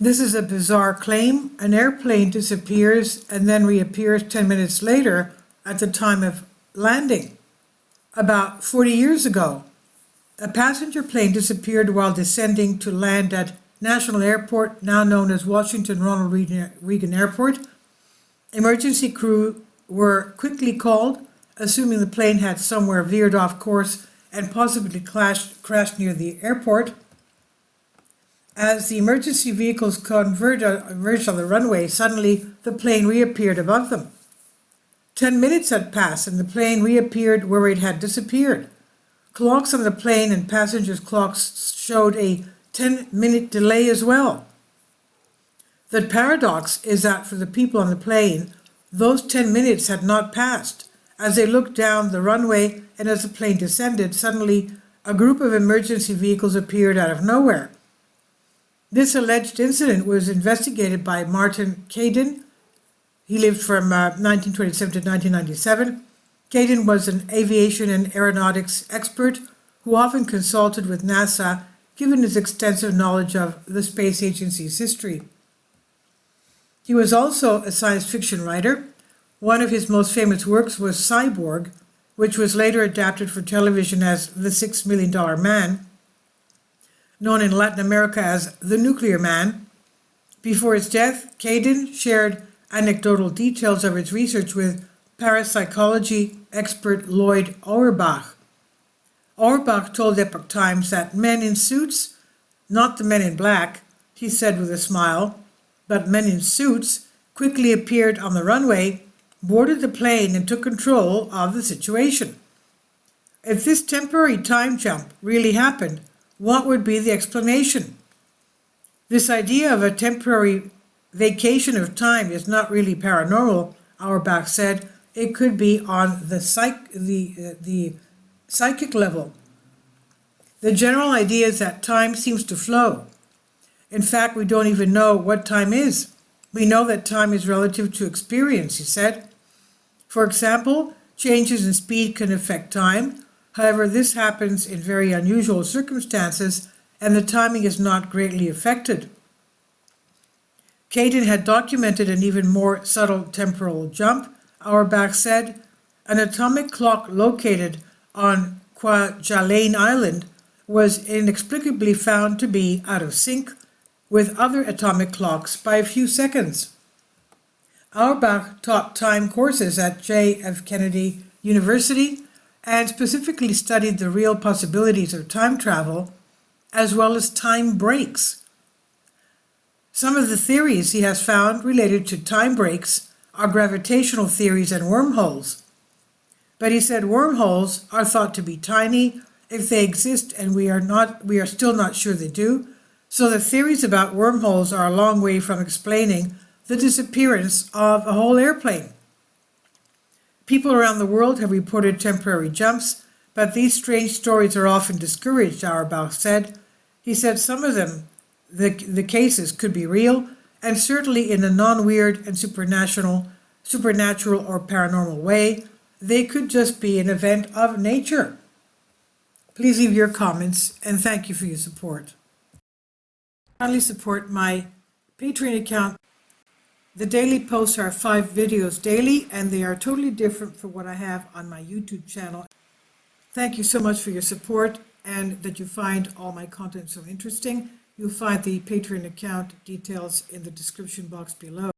This is a bizarre claim. An airplane disappears and then reappears 10 minutes later at the time of landing. About 40 years ago, a passenger plane disappeared while descending to land at National Airport, now known as Washington Ronald Reagan Airport. Emergency crew were quickly called, assuming the plane had somewhere veered off course and possibly crashed near the airport. As the emergency vehicles converged on the runway, suddenly the plane reappeared above them. 10 minutes had passed and the plane reappeared where it had disappeared. Clocks on the plane and passengers' clocks showed a 10-minute delay as well. The paradox is that for the people on the plane, those 10 minutes had not passed. As they looked down the runway and as the plane descended, suddenly a group of emergency vehicles appeared out of nowhere. This alleged incident was investigated by Martin Caden. He lived from 1927 to 1997. Caden was an aviation and aeronautics expert who often consulted with NASA, given his extensive knowledge of the space agency's history. He was also a science fiction writer. One of his most famous works was Cyborg, which was later adapted for television as The $6 Million Man, known in Latin America as The Nuclear Man. Before his death, Caden shared anecdotal details of his research with parapsychology expert Lloyd Auerbach. Auerbach told Epoch Times that men in suits, not the men in black, he said with a smile, but men in suits quickly appeared on the runway, boarded the plane, and took control of the situation. If this temporary time jump really happened, what would be the explanation? This idea of a temporary vacation of time is not really paranormal, Auerbach said. It could be on the psychic level. The general idea is that time seems to flow. In fact, we don't even know what time is. We know that time is relative to experience, he said. For example, changes in speed can affect time. However, this happens in very unusual circumstances, and the timing is not greatly affected. Caden had documented an even more subtle temporal jump. Auerbach said, an atomic clock located on Kwajalein Island was inexplicably found to be out of sync with other atomic clocks by a few seconds. Auerbach taught time courses at J.F. Kennedy University and specifically studied the real possibilities of time travel as well as time breaks. Some of the theories he has found related to time breaks are gravitational theories and wormholes. But he said wormholes are thought to be tiny if they exist, and we are still not sure they do. So the theories about wormholes are a long way from explaining the disappearance of a whole airplane. People around the world have reported temporary jumps, but these strange stories are often discouraged, Auerbach said. He said some of them, the cases, could be real, and certainly in a non-weird and supernatural or paranormal way. They could just be an event of nature. Please leave your comments, and thank you for your support. Kindly support my Patreon account. The daily posts are 5 videos daily, and they are totally different from what I have on my YouTube channel. Thank you so much for your support and that you find all my content so interesting. You'll find the Patreon account details in the description box below.